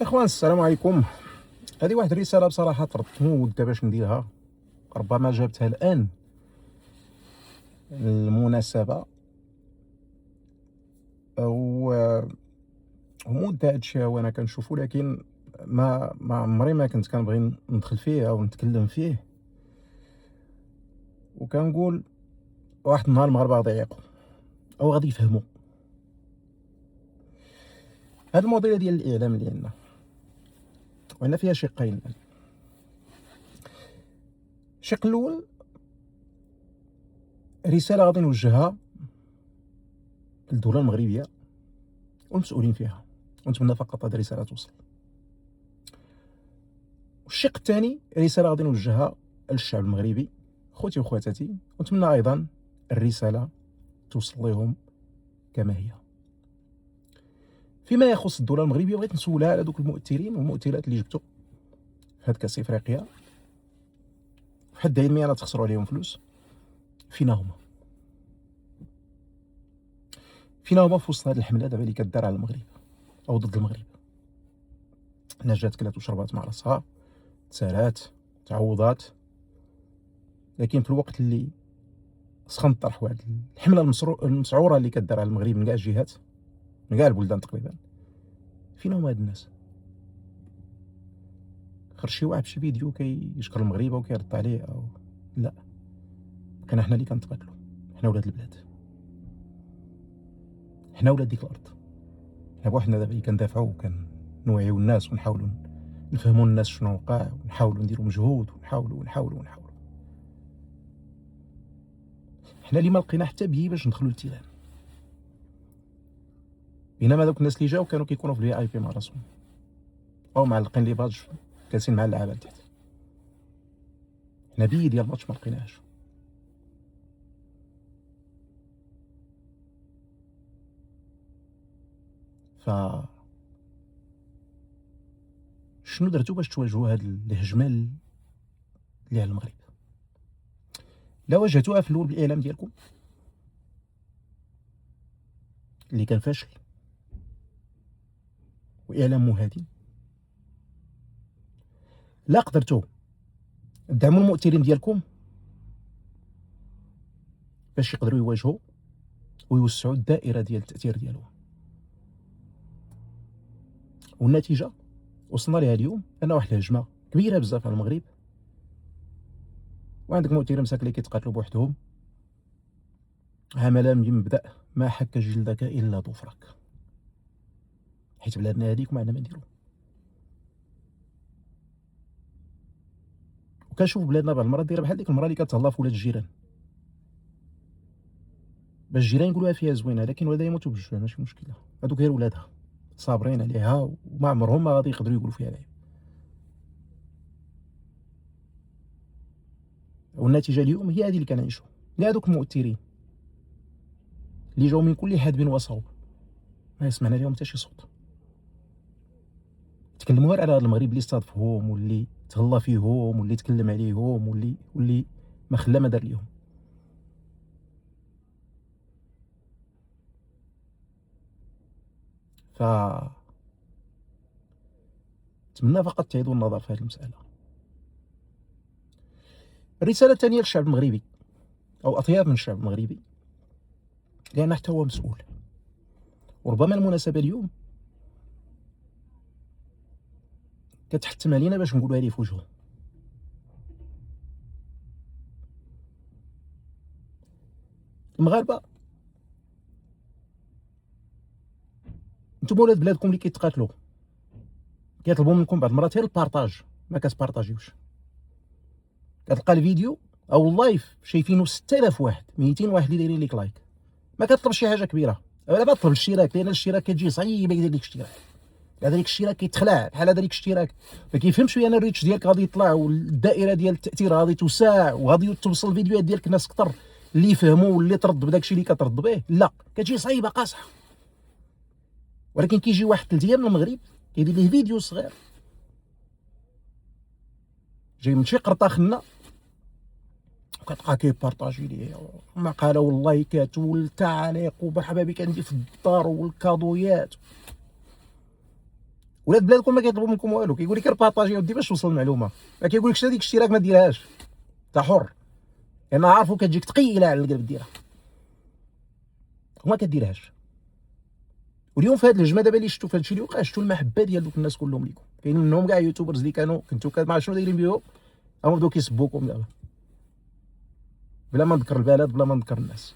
اخوان السلام عليكم. هذه واحد الرساله بصراحه طردت مده باش نديرها، ربما جابتها الان المناسبه او مده هادشي وانا كنشوفو، لكن ما عمري ما كنت كنبغي ندخل فيه او نتكلم فيه. وكنقول واحد النهار المغاربه غادي يعيقوا او غادي يفهموا هاد الموضوع ديال الاعلام اللي عندنا، وعندنا فيها شقين. الشق الاول رساله غادي نوجهها للدوله المغربيه والمسؤولين فيها، ونتمنى فقط هذه الرساله توصل. والشق الثاني رساله غادي نوجهها للشعب المغربي، خوتي وخواتاتي، ونتمنى ايضا الرساله توصل لهم كما هي. فيما يخص الدوله المغربيه بغيت نسولها على دوك المؤثرين والمؤثرات اللي جبتو في هاد كاس افريقيا، بحد علمي انا تخسروا عليهم فلوس. فينا هما في وسط هاد الحمله دابا اللي كدار على المغرب او ضد المغرب؟ الناس جات كلات وشربات مع راسها، تسالات، تعوضات، لكن في الوقت اللي سخن الطرح واحد الحمله المسعوره اللي كدار على المغرب من كاع الجهات، من كاع البلدان تقريبا، فين هما هاد الناس؟ خرج شي واحد بشي فيديو كيشكر المغرب وكيرد عليه او لا؟ كان احنا اللي كنتقاتلوا، حنا ولاد البلاد، حنا ولاد ديك الارض، حنا بوحدنا دابا اللي كندافعوا وكنوعيو الناس ونحاولوا نفهموا الناس شنو وقع، ونحاولوا نديروا مجهود ونحاولوا. حنا اللي ما لقينا حتى بيه باش ندخلوا للتيران، بينما دوك الناس اللي جاو كانوا كيكونوا في الفي اي بي مع راسهم او معلقين لي باج جالسين مع اللعابه لتحت. حنا بيه ديال الماتش ما لقيناهاش. ف شنو درتو باش تواجهوا هاد الهجمه اللي على المغرب؟ لا واجهتوها في الاول بالاعلام ديالكم اللي كان فاشل واعلام مهادن، لا قدرتوا دعموا المؤثرين ديالكم باش يقدروا يواجهوا ويوسعوا الدائره ديال التاثير ديالهم. والنتيجه وصلنا لها اليوم ان واحد الهجمه كبيره بزاف على المغرب، وعندك مؤثرين مساكن اللي كيتقاتلوا بوحدهم. عمل من مبدا ما حك جلدك الا ظفرك، حيت بلادنا هذيك وما عندنا ما نديرو. وكنشوف بلادنا بعض المرات دايره بحال ديك المراه اللي كتهلا في ولاد الجيران، باش الجيران يقولوها فيها زوينه، لكن ولادها يموتوا بالجوع ماشي مشكله، هذوك غير ولادها صابرين عليها وما عمرهم ما غادي يقدروا يقولوا فيها العيب. والنتيجه اليوم هي هذه اللي كنعيشوا. كاع هذوك المؤثرين اللي جاو من كل حدب وصوب ما سمعنا لهم حتى شي صوت. تكلموا غير على هذا المغرب اللي استضافهم واللي تهلا فيهم واللي تكلم عليهم واللي ما خلا ما دار ليهم. ف نتمنى فقط تعيدوا النظر في هذه المساله. الرساله الثانيه للشعب المغربي او اطياف من الشعب المغربي، لان حتى هو مسؤول. وربما المناسبه اليوم كتحتم علينا باش نقولوا هذه في وجهه. المغاربه انتم ولاد بلادكم اللي كيتقاتلوا، كيطلبوا منكم بعض المرات غير البارطاج، ما كتبارطاجيوش. كتلقى الفيديو او اللايف شايفينه 6000 واحد، 200 واحد اللي دايرين ليك لايك. ما كتطلب شي حاجه كبيره، ولا كتطلب الاشتراك، لان الاشتراك كتجي صعيبه يدير لك اشتراك. هذا ديك الاشتراك كيتخلع بحال هذا ديك الاشتراك، ما كيفهمش بان الريتش ديالك غادي يطلع والدائره ديال التاثير غادي توسع وغادي توصل الفيديوهات ديالك ناس اكثر اللي يفهموا واللي ترد بداك الشيء اللي كترد به. لا، كتجي صعيبه قاصحه. ولكن كيجي واحد 3 ايام من المغرب كيدير ليه فيديو صغير جاي من شي قرطاخنا، وكتلقى كيبارطاجي ليه مقاله واللايكات والتعاليق ومرحبا بك عندي في الدار والكادويات. ولاد بلادكم ما كيطلبوا منكم والو، كيقول لك بارطاجي ودي باش توصل المعلومه، ما كيقول لكش هذيك الاشتراك ما ديرهاش، انت حر، لان عارفو كتجيك ثقيله على القلب ديرها وما كديرهاش. واليوم في هذه الهجمه دابا اللي شفتوا في هذا الشيء اللي وقع، شفتوا المحبه ديال دوك الناس كلهم ليكم، كاين منهم كاع يوتيوبرز اللي كنتو ما عرفت شنو دايرين بهم، هما بداو كيسبوكم دابا بلا ما نذكر البلد بلا ما نذكر الناس.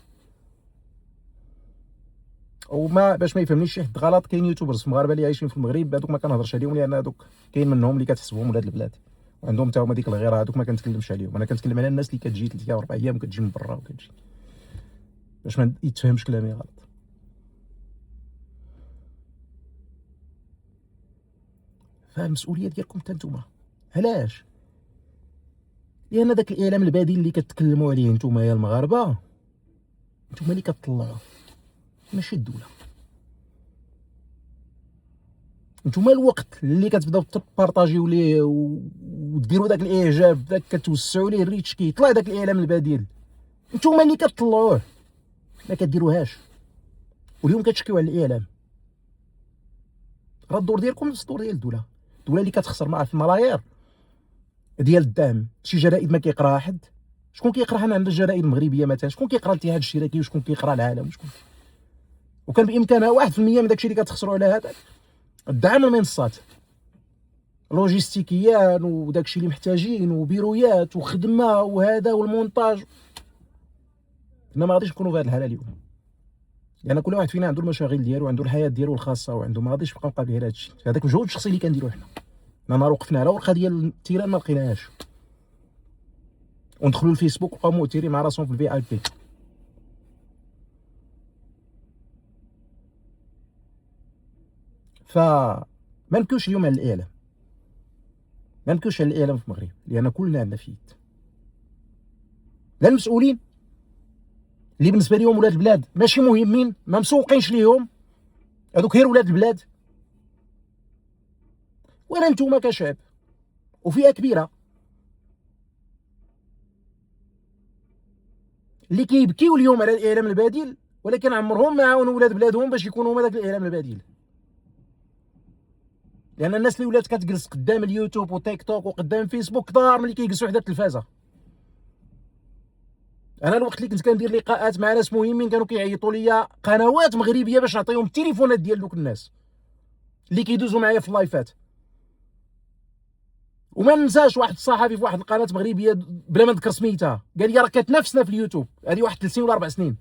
وما باش ما يفهمنيش شي حد غلط، كاين يوتيوبرز في المغاربه اللي عايشين في المغرب، هذوك ما كنهضرش عليهم، لان هذوك كاين منهم اللي كتحسبهم ولاد البلاد وعندهم حتى هما ديك الغيره، هذوك ما كنتكلمش عليهم، انا كنتكلم على الناس اللي كتجي 3 و 4 ايام وكتجي من برا وكتجي، باش ما يتفهمش كلامي غلط. فالمسؤوليه ديالكم حتى نتوما. علاش؟ لان داك الاعلام البديل اللي كتكلموا عليه نتوما يا المغاربه، نتوما اللي كتطلعوه ماشي الدوله. نتوما الوقت اللي كتبداو تبارطاجيو ليه وديروا داك الاعجاب، داك كتوسعوا ليه الريتش، كيطلع داك الاعلام البديل، نتوما اللي كتطلعوه ما كديروهاش. واليوم كتشكيو على الاعلام. راه الدور ديالكم نفس الدور ديال الدوله، الدوله اللي كتخسر مع الملايير ديال الدعم. شي جرائد ما كيقراها حد، شكون كيقرا؟ حنا عندنا الجرائد المغربيه مثلا، شكون كيقرا الاتحاد الاشتراكي وشكون كيقرا العالم وشكون، وكان بامكانها 1% من داكشي اللي كتخسروا على هذاك الدعم المنصات لوجيستيكيا وداكشي اللي محتاجين وبيرويات وخدمه وهذا والمونتاج. حنا ما غاديش نكونوا في هذه الحاله اليوم، لان كل واحد فينا عنده المشاغل ديالو وعنده الحياه ديالو الخاصه وعنده، ما غاديش نبقى مقابلين هذا الشيء. هذاك المجهود الشخصي اللي كنديرو حنا نهار وقفنا على ورقه ديال التيران ما لقيناهاش، وندخلوا الفيسبوك وبقاو موتيرين مع راسهم في الفي اي بي. فما نبكيوش اليوم على الاعلام، ما نبكيوش على الاعلام في المغرب، لان كلنا عندنا في يد. لا المسؤولين اللي بالنسبه لهم ولاد البلاد ماشي مهمين، ما مسوقينش ليهم، هذوك غير ولاد البلاد، ولا نتوما كشعب وفئه كبيره اللي كيبكيو اليوم على الاعلام البديل، ولكن عمرهم ما عاونوا ولاد بلادهم باش يكونوا هما داك الاعلام البديل. لان الناس اللي ولات كتجلس قدام اليوتيوب وتيك توك وقدام فيسبوك كثار ملي كيجلسوا حدا التلفازه. انا الوقت اللي كنت كندير لقاءات مع ناس مهمين كانوا كيعيطوا لي قنوات مغربيه باش نعطيهم التليفونات ديال دوك الناس اللي كيدوزوا معايا في اللايفات. وما ننساش واحد الصحفي في واحد القناه مغربيه بلا ما نذكر سميتها قال لي راه كتنافسنا في اليوتيوب، هذه واحد 3 سنين ولا 4 سنين،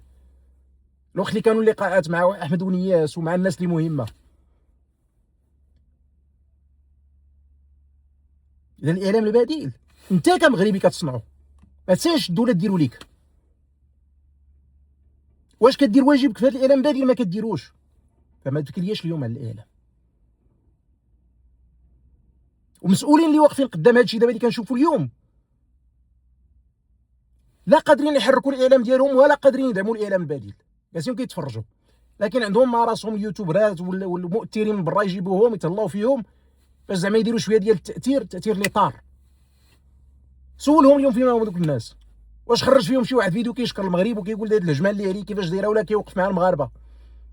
الوقت اللي كانوا اللقاءات مع احمد ونياس ومع الناس اللي مهمه. اذا الاعلام البديل انت كمغربي كتصنعو، ما تنساش الدوله ديرو ليك. واش كدير واجبك في هذا الاعلام البديل؟ ما كديروش. فما تبكيلياش اليوم على الاعلام. ومسؤولين اللي واقفين قدام هذا الشيء دابا اللي كنشوفوا اليوم لا قادرين يحركوا الاعلام ديالهم ولا قادرين يدعموا الاعلام البديل، جالسين كيتفرجوا، لكن عندهم مع راسهم يوتيوبرات والمؤثرين من برا يجيبوهم يتهلاو فيهم باش زعما يديروا شويه ديال التاثير اللي طار. سولهم اليوم فيما هما دوك الناس، واش خرج فيهم شي واحد فيديو كيشكر المغرب وكيقول هاد الهجمه اللي عليه كيفاش دايره، ولا كيوقف مع المغاربه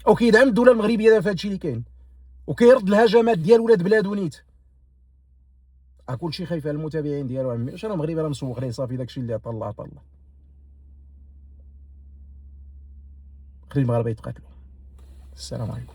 او كيدعم الدوله المغربيه دابا في هادشي اللي كاين وكيرد الهجمات ديال ولاد بلادو نيت. كلشي خايف على المتابعين ديالو عمي، واش انا مغربي راه مسوق ليه صافي داكشي اللي عطا الله عطا الله. خلي المغاربه يتقاتلوا. السلام عليكم.